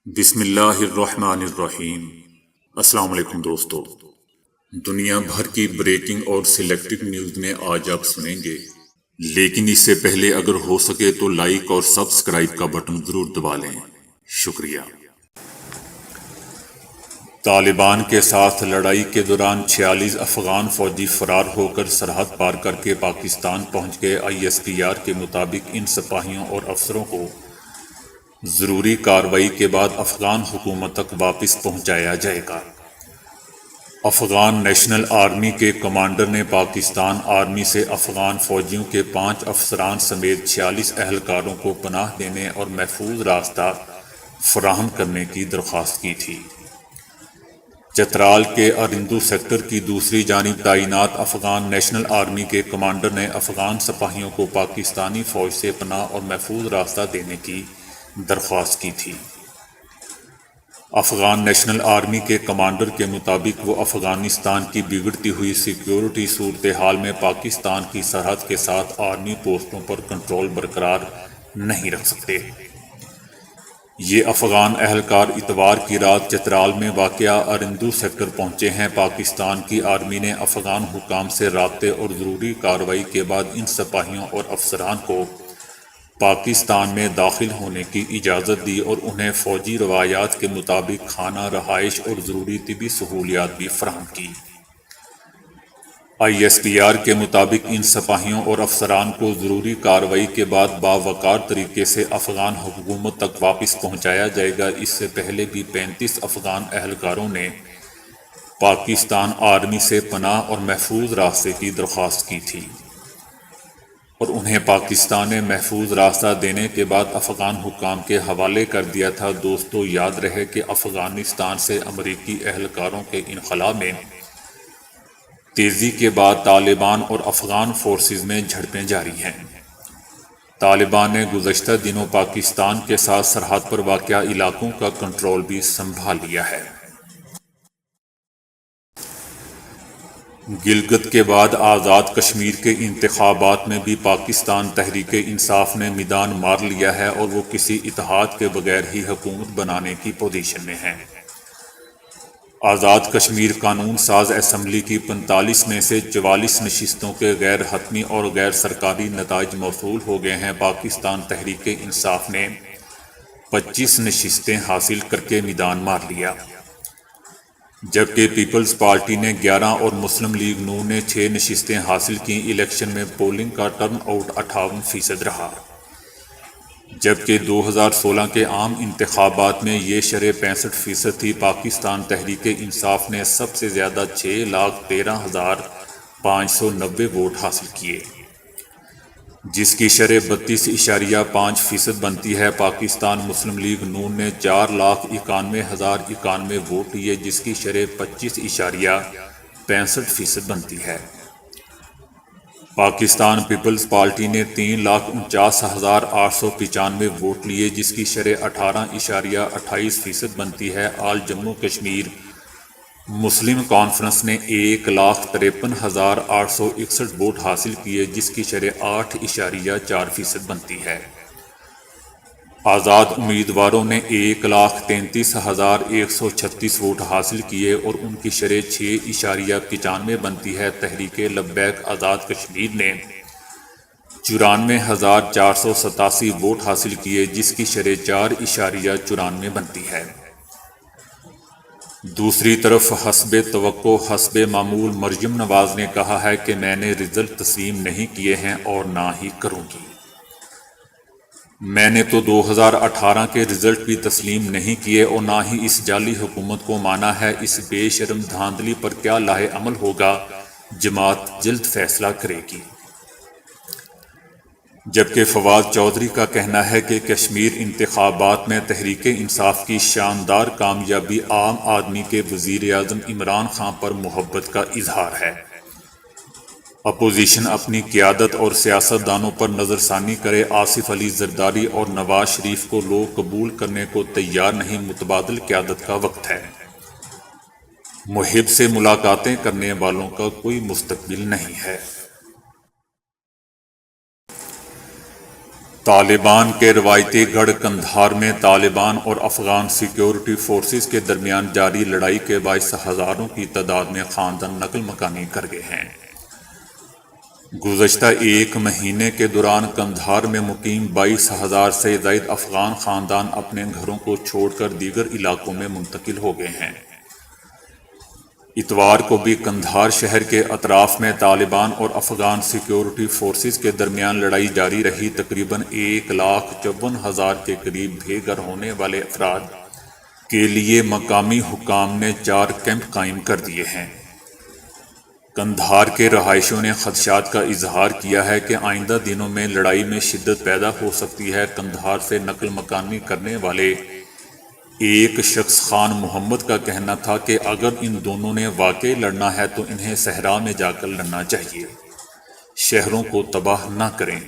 بسم اللہ الرحمن الرحیم۔ السلام علیکم دوستو، دنیا بھر کی بریکنگ اور سلیکٹڈ نیوز میں آج آپ سنیں گے، لیکن اس سے پہلے اگر ہو سکے تو لائک اور سبسکرائب کا بٹن ضرور دبا لیں۔ شکریہ۔ طالبان کے ساتھ لڑائی کے دوران 46 افغان فوجی فرار ہو کر سرحد پار کر کے پاکستان پہنچ گئے۔ ISPR کے مطابق ان سپاہیوں اور افسروں کو ضروری کارروائی کے بعد افغان حکومت تک واپس پہنچایا جائے گا۔ افغان نیشنل آرمی کے کمانڈر نے پاکستان آرمی سے افغان فوجیوں کے 5 افسران سمیت 46 اہلکاروں کو پناہ دینے اور محفوظ راستہ فراہم کرنے کی درخواست کی تھی۔ چترال کے ارندو سیکٹر کی دوسری جانب تعینات افغان نیشنل آرمی کے کمانڈر نے افغان سپاہیوں کو پاکستانی فوج سے پناہ اور محفوظ راستہ دینے کی درخواست کی تھی۔ افغان نیشنل آرمی کے کمانڈر کے مطابق وہ افغانستان کی بگڑتی ہوئی سیکیورٹی صورتحال میں پاکستان کی سرحد کے ساتھ آرمی پوسٹوں پر کنٹرول برقرار نہیں رکھ سکتے۔ یہ افغان اہلکار اتوار کی رات چترال میں واقع ارندو سیکٹر پہنچے ہیں۔ پاکستان کی آرمی نے افغان حکام سے رابطے اور ضروری کارروائی کے بعد ان سپاہیوں اور افسران کو پاکستان میں داخل ہونے کی اجازت دی اور انہیں فوجی روایات کے مطابق کھانا، رہائش اور ضروری طبی سہولیات بھی فراہم کی۔ ISPR کے مطابق ان سپاہیوں اور افسران کو ضروری کارروائی کے بعد باوقار طریقے سے افغان حکومت تک واپس پہنچایا جائے گا۔ اس سے پہلے بھی 35 افغان اہلکاروں نے پاکستان آرمی سے پناہ اور محفوظ راستے کی درخواست کی تھی اور انہیں پاکستان نے محفوظ راستہ دینے کے بعد افغان حکام کے حوالے کر دیا تھا۔ دوستو، یاد رہے کہ افغانستان سے امریکی اہلکاروں کے انخلاء میں تیزی کے بعد طالبان اور افغان فورسز میں جھڑپیں جاری ہیں۔ طالبان نے گزشتہ دنوں پاکستان کے ساتھ سرحد پر واقع علاقوں کا کنٹرول بھی سنبھال لیا ہے۔ گلگت کے بعد آزاد کشمیر کے انتخابات میں بھی پاکستان تحریک انصاف نے میدان مار لیا ہے اور وہ کسی اتحاد کے بغیر ہی حکومت بنانے کی پوزیشن میں ہے۔ آزاد کشمیر قانون ساز اسمبلی کی 45 میں سے 44 نشستوں کے غیر حتمی اور غیر سرکاری نتائج موصول ہو گئے ہیں۔ پاکستان تحریک انصاف نے 25 نشستیں حاصل کر کے میدان مار لیا، جبکہ پیپلز پارٹی نے 11 اور مسلم لیگ نون نے 6 نشستیں حاصل کیں۔ الیکشن میں پولنگ کا ٹرن آؤٹ 58% رہا، جبکہ 2016 کے عام انتخابات میں یہ شرح 65% تھی۔ پاکستان تحریک انصاف نے سب سے زیادہ 6,13,590 ووٹ حاصل کیے، جس کی شرح 32.5% بنتی ہے۔ پاکستان مسلم لیگ نون نے 4,91,091 ووٹ لیے، جس کی شرح 25.65% بنتی ہے۔ پاکستان پیپلز پارٹی نے 3,49,895 ووٹ لیے، جس کی شرح 18.28% بنتی ہے۔ آل جموں کشمیر مسلم کانفرنس نے 1,53,861 ووٹ حاصل کیے، جس کی شرح 8.4% بنتی ہے۔ آزاد امیدواروں نے 1,33,136 ووٹ حاصل کیے اور ان کی شرح 6.95 بنتی ہے۔ تحریک لبیک آزاد کشمیر نے 94,487 ووٹ حاصل کیے، جس کی شرح 4.94 بنتی ہے۔ دوسری طرف حسب توقع حسب معمول مریم نواز نے کہا ہے کہ میں نے رزلٹ تسلیم نہیں کیے ہیں اور نہ ہی کروں گی۔ میں نے تو 2018 کے رزلٹ بھی تسلیم نہیں کیے اور نہ ہی اس جعلی حکومت کو مانا ہے۔ اس بے شرم دھاندلی پر کیا لاہے عمل ہوگا، جماعت جلد فیصلہ کرے گی۔ جبکہ فواد چودھری کا کہنا ہے کہ کشمیر انتخابات میں تحریک انصاف کی شاندار کامیابی عام آدمی کے وزیر اعظم عمران خان پر محبت کا اظہار ہے۔ اپوزیشن اپنی قیادت اور سیاست دانوں پر نظر ثانی کرے۔ آصف علی زرداری اور نواز شریف کو لوگ قبول کرنے کو تیار نہیں، متبادل قیادت کا وقت ہے۔ محب سے ملاقاتیں کرنے والوں کا کوئی مستقبل نہیں ہے۔ طالبان کے روایتی گڑھ قندھار میں طالبان اور افغان سیکیورٹی فورسز کے درمیان جاری لڑائی کے باعث ہزاروں کی تعداد میں خاندان نقل مکانی کر گئے ہیں۔ گزشتہ ایک مہینے کے دوران قندھار میں مقیم 22,000 سے زائد افغان خاندان اپنے گھروں کو چھوڑ کر دیگر علاقوں میں منتقل ہو گئے ہیں۔ اتوار کو بھی قندھار شہر کے اطراف میں طالبان اور افغان سیکیورٹی فورسز کے درمیان لڑائی جاری رہی۔ تقریباً 1,54,000 کے قریب بے گھر ہونے والے افراد کے لیے مقامی حکام نے 4 کیمپ قائم کر دیے ہیں۔ قندھار کے رہائشیوں نے خدشات کا اظہار کیا ہے کہ آئندہ دنوں میں لڑائی میں شدت پیدا ہو سکتی ہے۔ قندھار سے نقل مکانی کرنے والے ایک شخص خان محمد کا کہنا تھا کہ اگر ان دونوں نے واقعی لڑنا ہے تو انہیں صحرا میں جا کر لڑنا چاہیے، شہروں کو تباہ نہ کریں۔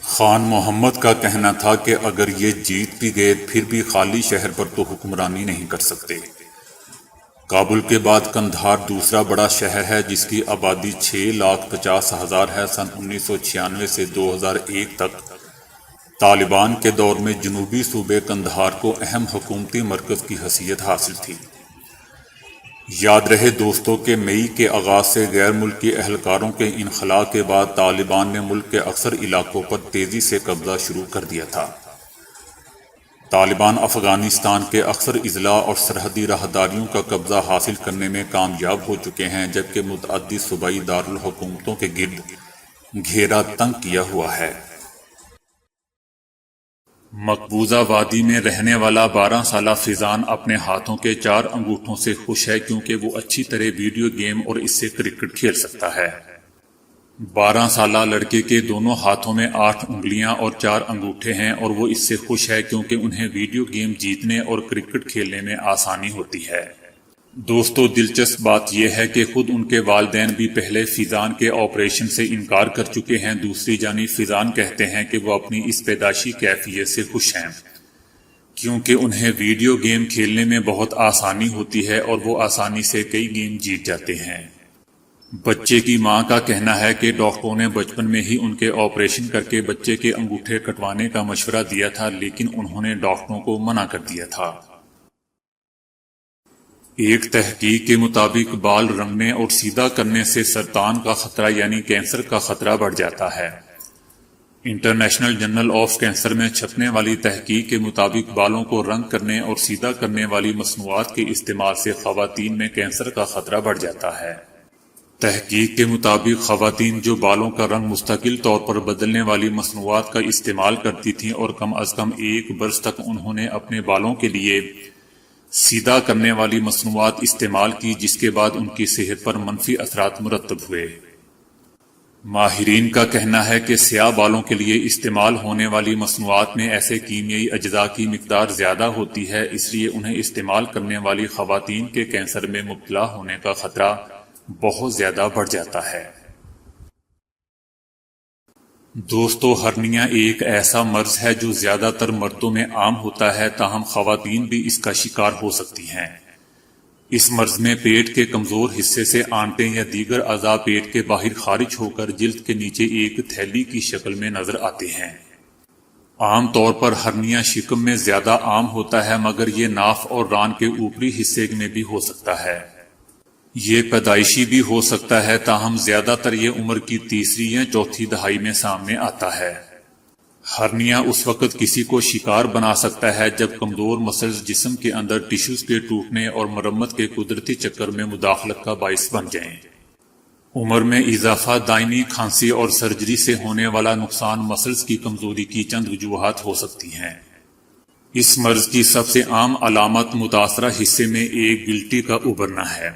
خان محمد کا کہنا تھا کہ اگر یہ جیت بھی گئے پھر بھی خالی شہر پر تو حکمرانی نہیں کر سکتے۔ کابل کے بعد قندھار دوسرا بڑا شہر ہے جس کی آبادی 6,50,000 ہے۔ سن 1996 سے 2001 تک طالبان کے دور میں جنوبی صوبے قندھار کو اہم حکومتی مرکز کی حیثیت حاصل تھی۔ یاد رہے دوستوں کہ مئی کے آغاز سے غیر ملکی اہلکاروں کے انخلاء کے بعد طالبان نے ملک کے اکثر علاقوں پر تیزی سے قبضہ شروع کر دیا تھا۔ طالبان افغانستان کے اکثر اضلاع اور سرحدی راہداریوں کا قبضہ حاصل کرنے میں کامیاب ہو چکے ہیں، جبکہ متعدد صوبائی دارالحکومتوں کے گرد گھیرا تنگ کیا ہوا ہے۔ مقبوضہ وادی میں رہنے والا 12 سالہ فیضان اپنے ہاتھوں کے 4 انگوٹھوں سے خوش ہے کیونکہ وہ اچھی طرح ویڈیو گیم اور اس سے کرکٹ کھیل سکتا ہے۔ 12 سالہ لڑکے کے دونوں ہاتھوں میں 8 انگلیاں اور 4 انگوٹھے ہیں اور وہ اس سے خوش ہے کیونکہ انہیں ویڈیو گیم جیتنے اور کرکٹ کھیلنے میں آسانی ہوتی ہے۔ دوستو دلچسپ بات یہ ہے کہ خود ان کے والدین بھی پہلے فیضان کے آپریشن سے انکار کر چکے ہیں۔ دوسری جانب فیضان کہتے ہیں کہ وہ اپنی اس پیدائشی کیفیت سے خوش ہیں کیونکہ انہیں ویڈیو گیم کھیلنے میں بہت آسانی ہوتی ہے اور وہ آسانی سے کئی گیم جیت جاتے ہیں۔ بچے کی ماں کا کہنا ہے کہ ڈاکٹروں نے بچپن میں ہی ان کے آپریشن کر کے بچے کے انگوٹھے کٹوانے کا مشورہ دیا تھا، لیکن انہوں نے ڈاکٹروں کو منع کر دیا تھا۔ ایک تحقیق کے مطابق بال رنگنے اور سیدھا کرنے سے سرطان کا خطرہ یعنی کینسر کا خطرہ بڑھ جاتا ہے۔ انٹرنیشنل جرنل آف کینسر میں چھپنے والی تحقیق کے مطابق بالوں کو رنگ کرنے اور سیدھا کرنے والی مصنوعات کے استعمال سے خواتین میں کینسر کا خطرہ بڑھ جاتا ہے۔ تحقیق کے مطابق خواتین جو بالوں کا رنگ مستقل طور پر بدلنے والی مصنوعات کا استعمال کرتی تھیں اور کم از کم 1 برس تک انہوں نے اپنے بالوں کے لیے سیدھا کرنے والی مصنوعات استعمال کی، جس کے بعد ان کی صحت پر منفی اثرات مرتب ہوئے۔ ماہرین کا کہنا ہے کہ سیاہ بالوں کے لیے استعمال ہونے والی مصنوعات میں ایسے کیمیائی اجزاء کی مقدار زیادہ ہوتی ہے، اس لیے انہیں استعمال کرنے والی خواتین کے کینسر میں مبتلا ہونے کا خطرہ بہت زیادہ بڑھ جاتا ہے۔ دوستو ہرنیا ایک ایسا مرض ہے جو زیادہ تر مردوں میں عام ہوتا ہے، تاہم خواتین بھی اس کا شکار ہو سکتی ہیں۔ اس مرض میں پیٹ کے کمزور حصے سے آنتیں یا دیگر اعضاء پیٹ کے باہر خارج ہو کر جلد کے نیچے ایک تھیلی کی شکل میں نظر آتے ہیں۔ عام طور پر ہرنیا شکم میں زیادہ عام ہوتا ہے، مگر یہ ناف اور ران کے اوپری حصے میں بھی ہو سکتا ہے۔ یہ پیدائشی بھی ہو سکتا ہے، تاہم زیادہ تر یہ عمر کی تیسری یا چوتھی دہائی میں سامنے آتا ہے۔ ہرنیا اس وقت کسی کو شکار بنا سکتا ہے جب کمزور مسلز جسم کے اندر ٹشوز کے ٹوٹنے اور مرمت کے قدرتی چکر میں مداخلت کا باعث بن جائیں۔ عمر میں اضافہ، دائمی کھانسی اور سرجری سے ہونے والا نقصان مسلز کی کمزوری کی چند وجوہات ہو سکتی ہیں۔ اس مرض کی سب سے عام علامت متاثرہ حصے میں ایک گلٹی کا ابھرنا ہے۔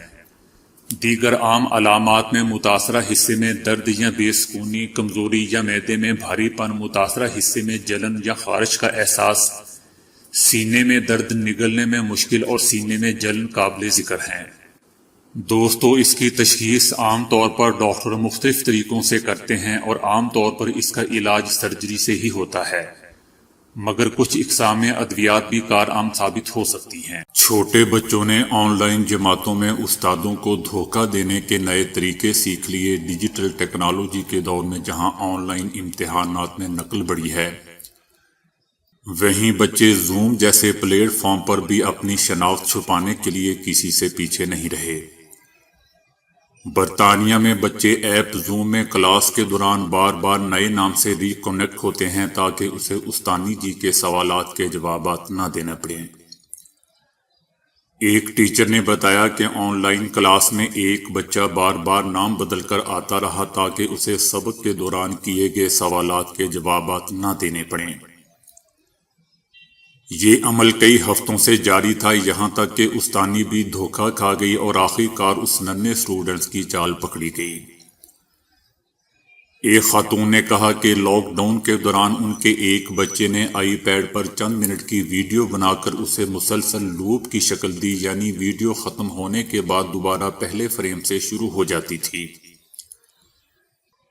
دیگر عام علامات میں متاثرہ حصے میں درد یا بے سکونی، کمزوری یا معدے میں بھاری پن، متاثرہ حصے میں جلن یا خارش کا احساس، سینے میں درد، نگلنے میں مشکل اور سینے میں جلن قابل ذکر ہیں۔ دوستو اس کی تشخیص عام طور پر ڈاکٹر مختلف طریقوں سے کرتے ہیں اور عام طور پر اس کا علاج سرجری سے ہی ہوتا ہے۔ مگر کچھ اقسام ادویات بھی کارآمد ثابت ہو سکتی ہیں۔ چھوٹے بچوں نے آن لائن جماعتوں میں استادوں کو دھوکہ دینے کے نئے طریقے سیکھ لیے۔ ڈیجیٹل ٹیکنالوجی کے دور میں جہاں آن لائن امتحانات میں نقل بڑھی ہے، وہیں بچے زوم جیسے پلیٹ فارم پر بھی اپنی شناخت چھپانے کے لیے کسی سے پیچھے نہیں رہے۔ برطانیہ میں بچے ایپ زوم میں کلاس کے دوران بار بار نئے نام سے ری کنیکٹ ہوتے ہیں تاکہ اسے استانی جی کے سوالات کے جوابات نہ دینے پڑیں۔ ایک ٹیچر نے بتایا کہ آن لائن کلاس میں ایک بچہ بار بار نام بدل کر آتا رہا تاکہ اسے سبق کے دوران کیے گئے سوالات کے جوابات نہ دینے پڑیں۔ یہ عمل کئی ہفتوں سے جاری تھا، یہاں تک کہ استانی بھی دھوکہ کھا گئی اور آخر کار اس ننھے اسٹوڈنٹس کی چال پکڑی گئی۔ ایک خاتون نے کہا کہ لاک ڈاؤن کے دوران ان کے ایک بچے نے آئی پیڈ پر چند منٹ کی ویڈیو بنا کر اسے مسلسل لوپ کی شکل دی، یعنی ویڈیو ختم ہونے کے بعد دوبارہ پہلے فریم سے شروع ہو جاتی تھی۔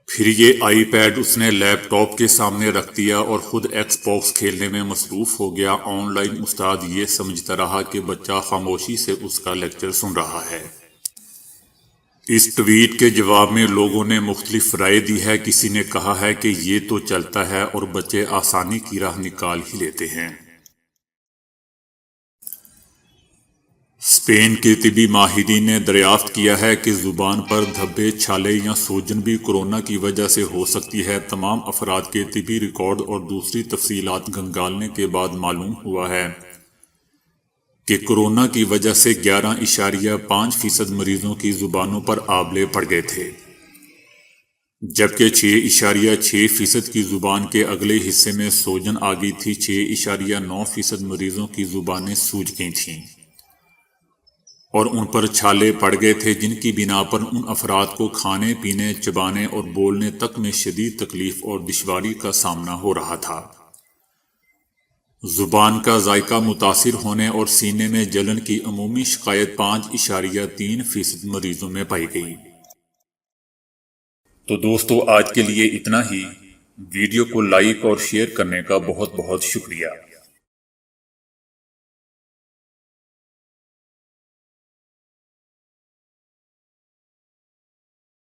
پھر یہ آئی پیڈ اس نے لیپ ٹاپ کے سامنے رکھ دیا اور خود ایکس باکس کھیلنے میں مصروف ہو گیا۔ آن لائن استاد یہ سمجھتا رہا کہ بچہ خاموشی سے اس کا لیکچر سن رہا ہے۔ اس ٹویٹ کے جواب میں لوگوں نے مختلف رائے دی ہے۔ کسی نے کہا ہے کہ یہ تو چلتا ہے اور بچے آسانی کی راہ نکال ہی لیتے ہیں۔ اسپین کے طبی ماہرین نے دریافت کیا ہے کہ زبان پر دھبے، چھالے یا سوجن بھی کورونا کی وجہ سے ہو سکتی ہے۔ تمام افراد کے طبی ریکارڈ اور دوسری تفصیلات گنگالنے کے بعد معلوم ہوا ہے کہ کورونا کی وجہ سے 11.5% مریضوں کی زبانوں پر آبلے پڑ گئے تھے، جبکہ 6.6% کی زبان کے اگلے حصے میں سوجن آ گئی تھی۔ 6.9% مریضوں کی زبانیں سوج گئی تھیں اور ان پر چھالے پڑ گئے تھے، جن کی بنا پر ان افراد کو کھانے پینے، چبانے اور بولنے تک میں شدید تکلیف اور دشواری کا سامنا ہو رہا تھا۔ زبان کا ذائقہ متاثر ہونے اور سینے میں جلن کی عمومی شکایت 5.3% مریضوں میں پائی گئی۔ تو دوستو، آج کے لیے اتنا ہی۔ ویڈیو کو لائک اور شیئر کرنے کا بہت بہت شکریہ۔